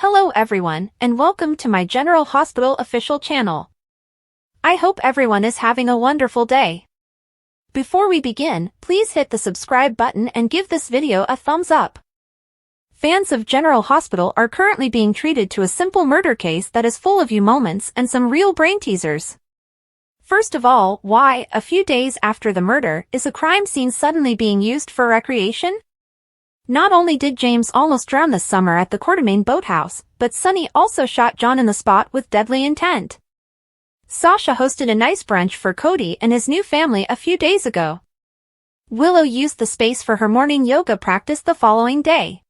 Hello everyone, and welcome to my General Hospital official channel. I hope everyone is having a wonderful day. Before we begin, please hit the subscribe button and give this video a thumbs up. Fans of General Hospital are currently being treated to a simple murder case that is full of you moments and some real brain teasers. First of all, why, a few days after the murder, is a crime scene suddenly being used for recreation? Not only did James almost drown this summer at the Courtemain boathouse, but Sonny also shot John in the spot with deadly intent. Sasha hosted a nice brunch for Cody and his new family a few days ago. Willow used the space for her morning yoga practice the following day.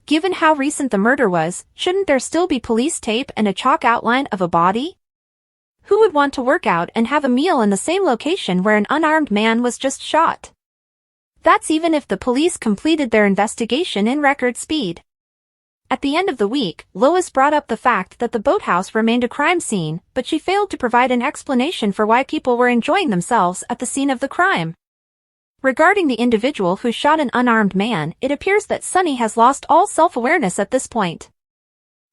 Given how recent the murder was, shouldn't there still be police tape and a chalk outline of a body? Who would want to work out and have a meal in the same location where an unarmed man was just shot? That's even if the police completed their investigation in record speed. At the end of the week, Lois brought up the fact that the boathouse remained a crime scene, but she failed to provide an explanation for why people were enjoying themselves at the scene of the crime. Regarding the individual who shot an unarmed man, it appears that Sonny has lost all self-awareness at this point.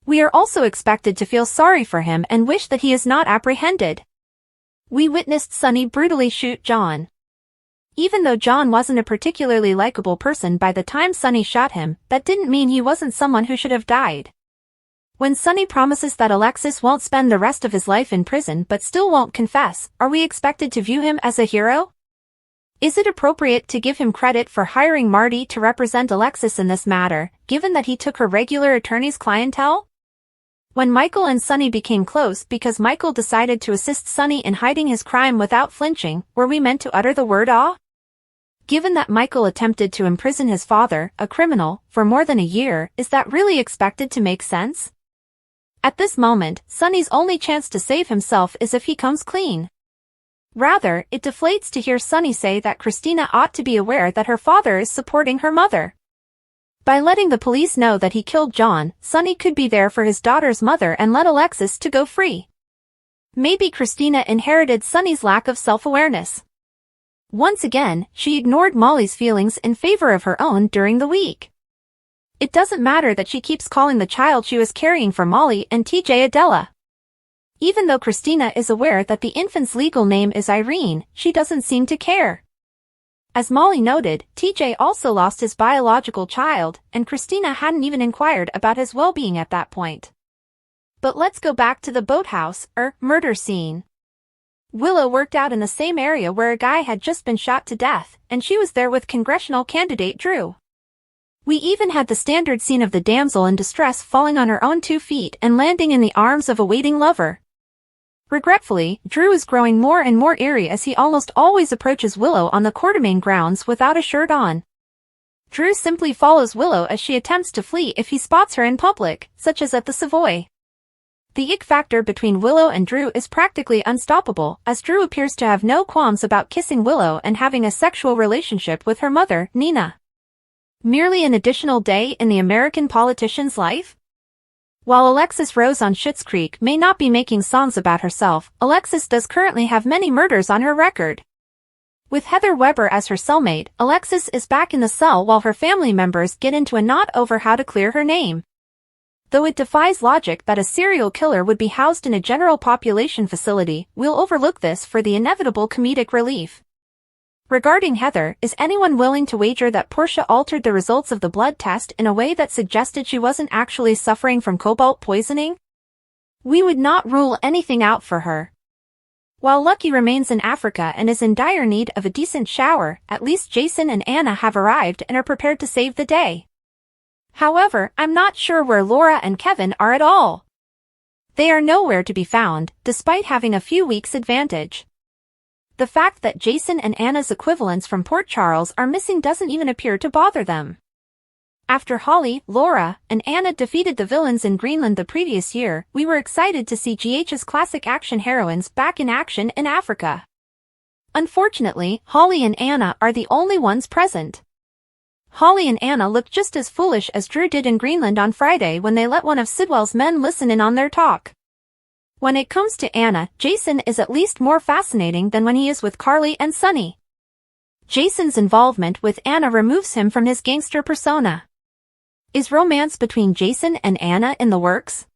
We are also expected to feel sorry for him and wish that he is not apprehended. We witnessed Sonny brutally shoot John. Even though John wasn't a particularly likable person by the time Sonny shot him, that didn't mean he wasn't someone who should have died. When Sonny promises that Alexis won't spend the rest of his life in prison but still won't confess, are we expected to view him as a hero? Is it appropriate to give him credit for hiring Marty to represent Alexis in this matter, given that he took her regular attorney's clientele? When Michael and Sonny became close because Michael decided to assist Sonny in hiding his crime without flinching, were we meant to utter the word awe? Given that Michael attempted to imprison his father, a criminal, for more than a year, is that really expected to make sense? At this moment, Sonny's only chance to save himself is if he comes clean. Rather, it deflates to hear Sonny say that KRISTINA ought to be aware that her father is supporting her mother. By letting the police know that he killed John, Sonny could be there for his daughter's mother and let Alexis to go free. Maybe KRISTINA inherited Sonny's lack of self-awareness. Once again, she ignored Molly's feelings in favor of her own during the week. It doesn't matter that she keeps calling the child she was carrying for Molly and TJ Adela. Even though KRISTINA is aware that the infant's legal name is Irene, she doesn't seem to care. As Molly noted, TJ also lost his biological child, and KRISTINA hadn't even inquired about his well-being at that point. But let's go back to the boathouse, murder scene. Willow worked out in the same area where a guy had just been shot to death, and she was there with congressional candidate Drew. We even had the standard scene of the damsel in distress falling on her own 2 feet and landing in the arms of a waiting lover. Regretfully, Drew is growing more and more eerie as he almost always approaches Willow on the Courtemain grounds without a shirt on. Drew simply follows Willow as she attempts to flee if he spots her in public, such as at the Savoy. The ick factor between Willow and Drew is practically unstoppable, as Drew appears to have no qualms about kissing Willow and having a sexual relationship with her mother, Nina. Merely an additional day in the American politician's life? While Alexis Rose on Schitt's Creek may not be making songs about herself, Alexis does currently have many murders on her record. With Heather Weber as her cellmate, Alexis is back in the cell while her family members get into a knot over how to clear her name. Though it defies logic that a serial killer would be housed in a general population facility, we'll overlook this for the inevitable comedic relief. Regarding Heather, is anyone willing to wager that Portia altered the results of the blood test in a way that suggested she wasn't actually suffering from cobalt poisoning? We would not rule anything out for her. While Lucky remains in Africa and is in dire need of a decent shower, at least Jason and Anna have arrived and are prepared to save the day. However, I'm not sure where Laura and Kevin are at all. They are nowhere to be found, despite having a few weeks' advantage. The fact that Jason and Anna's equivalents from Port Charles are missing doesn't even appear to bother them. After Holly, Laura, and Anna defeated the villains in Greenland the previous year, we were excited to see GH's classic action heroines back in action in Africa. Unfortunately, Holly and Anna are the only ones present. Holly and Anna look just as foolish as Drew did in Greenland on Friday when they let one of Sidwell's men listen in on their talk. When it comes to Anna, Jason is at least more fascinating than when he is with Carly and Sonny. Jason's involvement with Anna removes him from his gangster persona. Is romance between Jason and Anna in the works?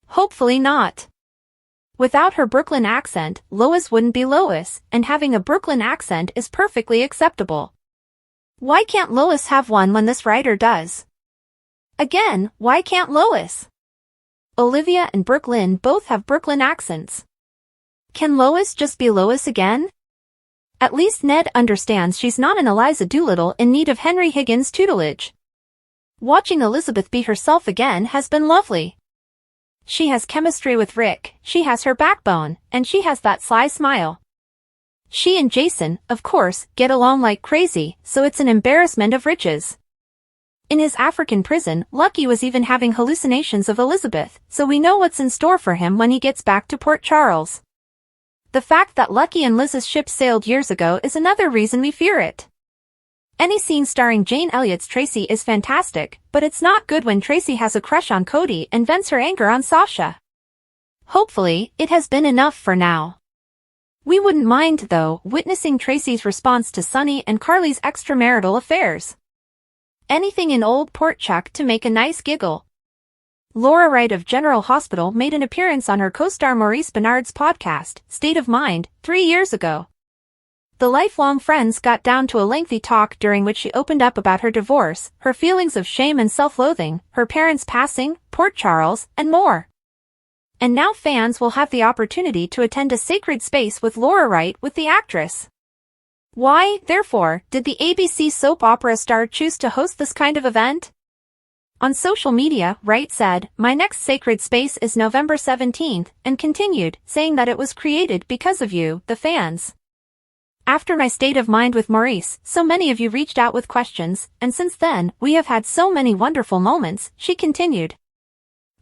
Hopefully not. Without her Brooklyn accent, Lois wouldn't be Lois, and having a Brooklyn accent is perfectly acceptable. Why can't Lois have one when this writer does? Again, why can't Lois? Olivia and Brooklyn both have Brooklyn accents. Can Lois just be Lois again? At least Ned understands she's not an Eliza Doolittle in need of Henry Higgins' tutelage. Watching Elizabeth be herself again has been lovely. She has chemistry with Rick, she has her backbone, and she has that sly smile. She and Jason, of course, get along like crazy, so it's an embarrassment of riches. In his African prison, Lucky was even having hallucinations of Elizabeth, so we know what's in store for him when he gets back to Port Charles. The fact that Lucky and Liz's ship sailed years ago is another reason we fear it. Any scene starring Jane Elliott's Tracy is fantastic, but it's not good when Tracy has a crush on Cody and vents her anger on Sasha. Hopefully, it has been enough for now. We wouldn't mind, though, witnessing Tracy's response to Sonny and Carly's extramarital affairs. Anything in Old Port Chuck to make a nice giggle. Laura Wright of General Hospital made an appearance on her co-star Maurice Benard's podcast, State of Mind, 3 years ago. The lifelong friends got down to a lengthy talk during which she opened up about her divorce, her feelings of shame and self-loathing, her parents' passing, Port Charles, and more. And now fans will have the opportunity to attend a sacred space with Laura Wright with the actress. Why, therefore, did the ABC soap opera star choose to host this kind of event? On social media, Wright said, "My next sacred space is November 17th, and continued, saying that it was created because of you, the fans. After my State of Mind with Maurice, so many of you reached out with questions, and since then, we have had so many wonderful moments," she continued.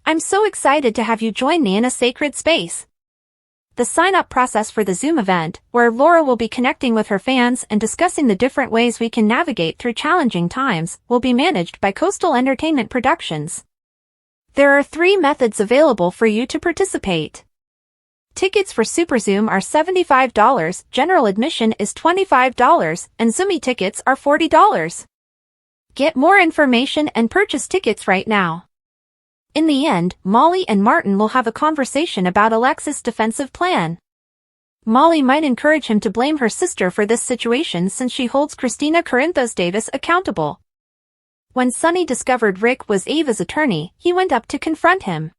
"I'm so excited to have you join me in a sacred space." The sign-up process for the Zoom event, where Laura will be connecting with her fans and discussing the different ways we can navigate through challenging times, will be managed by Coastal Entertainment Productions. There are 3 methods available for you to participate. Tickets for Super Zoom are $75, general admission is $25, and Zoomy tickets are $40. Get more information and purchase tickets right now. In the end, Molly and Martin will have a conversation about Alexis' defensive plan. Molly might encourage him to blame her sister for this situation since she holds KRISTINA Corinthos Davis accountable. When Sonny discovered Rick was Ava's attorney, he went up to confront him.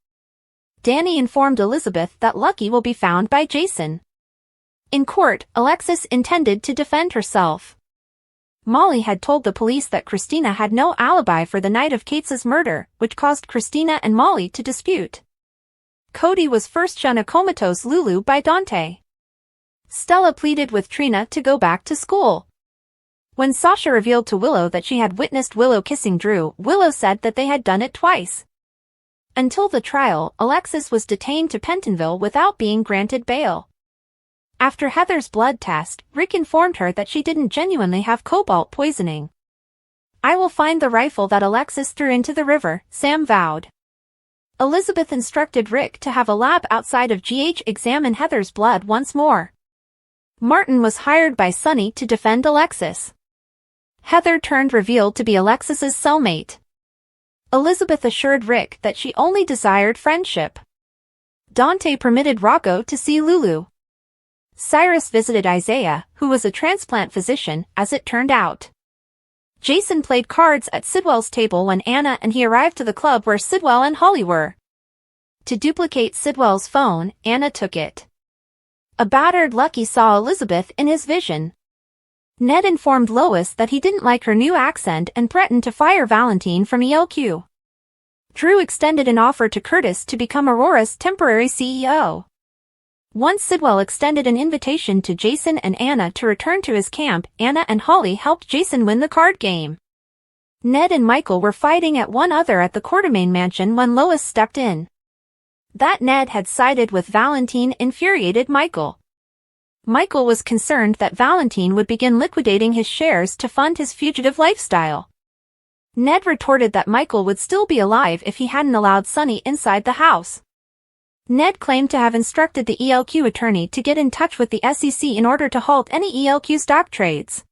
Danny informed Elizabeth that Lucky will be found by Jason. In court, Alexis intended to defend herself. Molly had told the police that KRISTINA had no alibi for the night of Kate's murder, which caused KRISTINA and Molly to dispute. Cody was first shown a comatose Lulu by Dante. Stella pleaded with Trina to go back to school. When Sasha revealed to Willow that she had witnessed Willow kissing Drew, Willow said that they had done it twice. Until the trial, Alexis was detained to Pentonville without being granted bail. After Heather's blood test, Rick informed her that she didn't genuinely have cobalt poisoning. "I will find the rifle that Alexis threw into the river," Sam vowed. Elizabeth instructed Rick to have a lab outside of GH examine Heather's blood once more. Martin was hired by Sonny to defend Alexis. Heather turned revealed to be Alexis's cellmate. Elizabeth assured Rick that she only desired friendship. Dante permitted Rocco to see Lulu. Cyrus visited Isaiah, who was a transplant physician, as it turned out. Jason played cards at Sidwell's table when Anna and he arrived to the club where Sidwell and Holly were. To duplicate Sidwell's phone, Anna took it. A battered Lucky saw Elizabeth in his vision. Ned informed Lois that he didn't like her new accent and threatened to fire Valentine from ELQ. Drew extended an offer to Curtis to become Aurora's temporary CEO. Once Sidwell extended an invitation to Jason and Anna to return to his camp, Anna and Holly helped Jason win the card game. Ned and Michael were fighting at one other at the Quartermaine mansion when Lois stepped in. That Ned had sided with Valentine infuriated Michael. Michael was concerned that Valentine would begin liquidating his shares to fund his fugitive lifestyle. Ned retorted that Michael would still be alive if he hadn't allowed Sonny inside the house. Ned claimed to have instructed the ELQ attorney to get in touch with the SEC in order to halt any ELQ stock trades.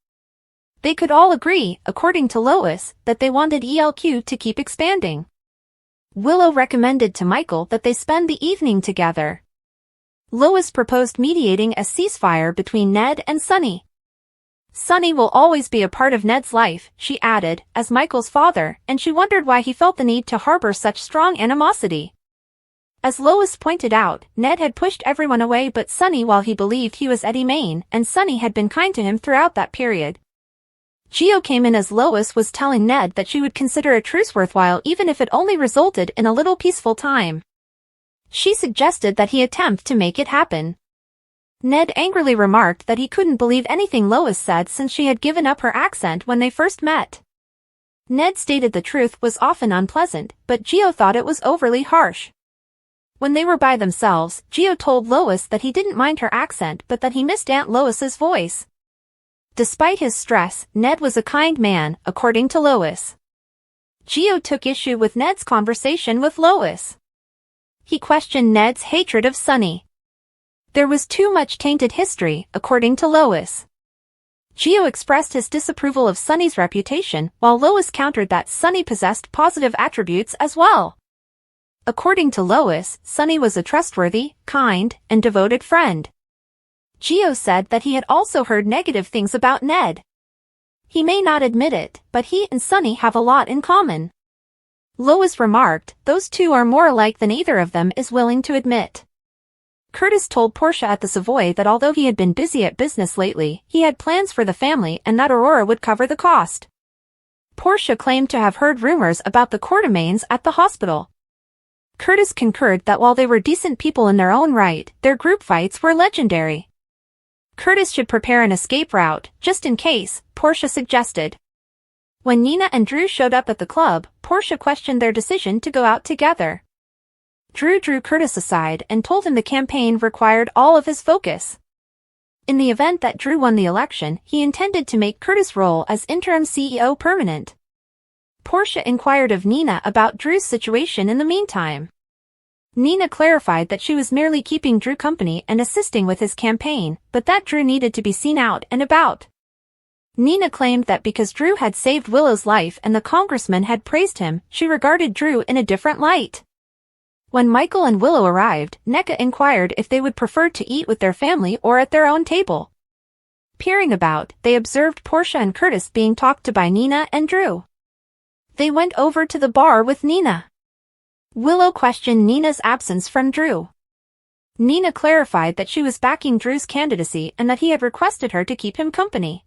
They could all agree, according to Lois, that they wanted ELQ to keep expanding. Willow recommended to Michael that they spend the evening together. Lois proposed mediating a ceasefire between Ned and Sonny. Sonny will always be a part of Ned's life, she added, as Michael's father, and she wondered why he felt the need to harbor such strong animosity. As Lois pointed out, Ned had pushed everyone away but Sonny while he believed he was Eddie Main, and Sonny had been kind to him throughout that period. Gio came in as Lois was telling Ned that she would consider a truce worthwhile even if it only resulted in a little peaceful time. She suggested that he attempt to make it happen. Ned angrily remarked that he couldn't believe anything Lois said since she had given up her accent when they first met. Ned stated the truth was often unpleasant, but Gio thought it was overly harsh. When they were by themselves, Gio told Lois that he didn't mind her accent but that he missed Aunt Lois's voice. Despite his stress, Ned was a kind man, according to Lois. Gio took issue with Ned's conversation with Lois. He questioned Ned's hatred of Sonny. There was too much tainted history, according to Lois. Gio expressed his disapproval of Sonny's reputation, while Lois countered that Sonny possessed positive attributes as well. According to Lois, Sonny was a trustworthy, kind, and devoted friend. Gio said that he had also heard negative things about Ned. He may not admit it, but he and Sonny have a lot in common. Lois remarked, those two are more alike than either of them is willing to admit. Curtis told Portia at the Savoy that although he had been busy at business lately, he had plans for the family and that Aurora would cover the cost. Portia claimed to have heard rumors about the Quartermaines at the hospital. Curtis concurred that while they were decent people in their own right, their group fights were legendary. Curtis should prepare an escape route, just in case, Portia suggested. When Nina and Drew showed up at the club, Portia questioned their decision to go out together. Drew drew Curtis aside and told him the campaign required all of his focus. In the event that Drew won the election, he intended to make Curtis' role as interim CEO permanent. Portia inquired of Nina about Drew's situation in the meantime. Nina clarified that she was merely keeping Drew company and assisting with his campaign, but that Drew needed to be seen out and about. Nina claimed that because Drew had saved Willow's life and the congressman had praised him, she regarded Drew in a different light. When Michael and Willow arrived, Nneka inquired if they would prefer to eat with their family or at their own table. Peering about, they observed Portia and Curtis being talked to by Nina and Drew. They went over to the bar with Nina. Willow questioned Nina's absence from Drew. Nina clarified that she was backing Drew's candidacy and that he had requested her to keep him company.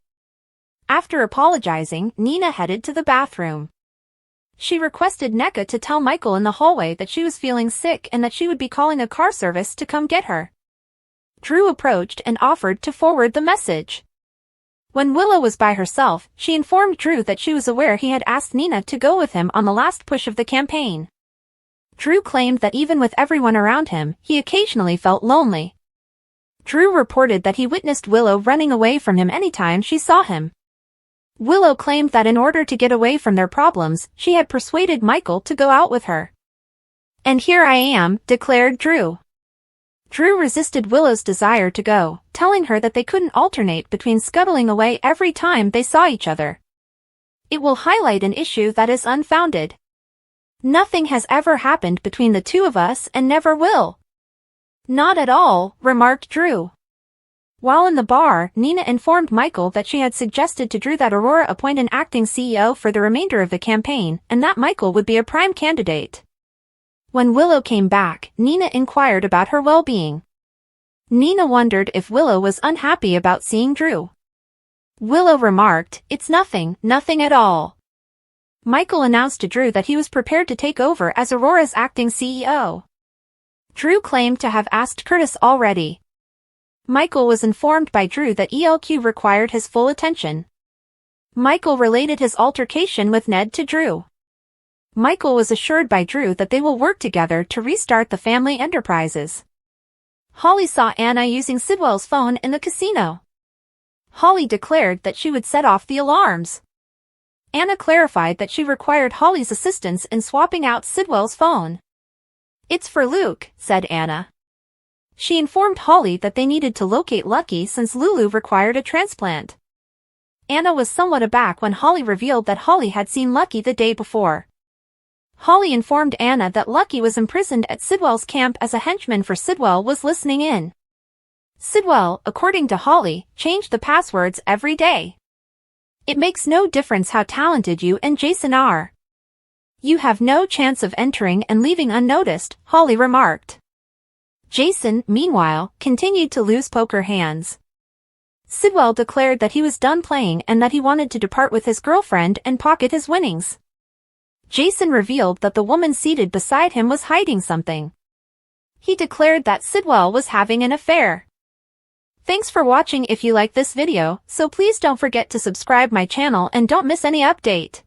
After apologizing, Nina headed to the bathroom. She requested Nneka to tell Michael in the hallway that she was feeling sick and that she would be calling a car service to come get her. Drew approached and offered to forward the message. When Willow was by herself, she informed Drew that she was aware he had asked Nina to go with him on the last push of the campaign. Drew claimed that even with everyone around him, he occasionally felt lonely. Drew reported that he witnessed Willow running away from him anytime she saw him. Willow claimed that in order to get away from their problems, she had persuaded Michael to go out with her. "And here I am," declared Drew. Drew resisted Willow's desire to go, telling her that they couldn't alternate between scuttling away every time they saw each other. It will highlight an issue that is unfounded. Nothing has ever happened between the two of us and never will. Not at all, remarked Drew. While in the bar, Nina informed Michael that she had suggested to Drew that Aurora appoint an acting CEO for the remainder of the campaign, and that Michael would be a prime candidate. When Willow came back, Nina inquired about her well-being. Nina wondered if Willow was unhappy about seeing Drew. Willow remarked, "It's nothing, nothing at all." Michael announced to Drew that he was prepared to take over as Aurora's acting CEO. Drew claimed to have asked Curtis already. Michael was informed by Drew that ELQ required his full attention. Michael related his altercation with Ned to Drew. Michael was assured by Drew that they will work together to restart the family enterprises. Holly saw Anna using Sidwell's phone in the casino. Holly declared that she would set off the alarms. Anna clarified that she required Holly's assistance in swapping out Sidwell's phone. "It's for Luke," said Anna. She informed Holly that they needed to locate Lucky since Lulu required a transplant. Anna was somewhat aback when Holly revealed that Holly had seen Lucky the day before. Holly informed Anna that Lucky was imprisoned at Sidwell's camp as a henchman for Sidwell was listening in. Sidwell, according to Holly, changed the passwords every day. It makes no difference how talented you and Jason are. You have no chance of entering and leaving unnoticed, Holly remarked. Jason, meanwhile, continued to lose poker hands. Sidwell declared that he was done playing and that he wanted to depart with his girlfriend and pocket his winnings. Jason revealed that the woman seated beside him was hiding something. He declared that Sidwell was having an affair. Thanks for watching. If you like this video, so please don't forget to subscribe my channel and don't miss any update.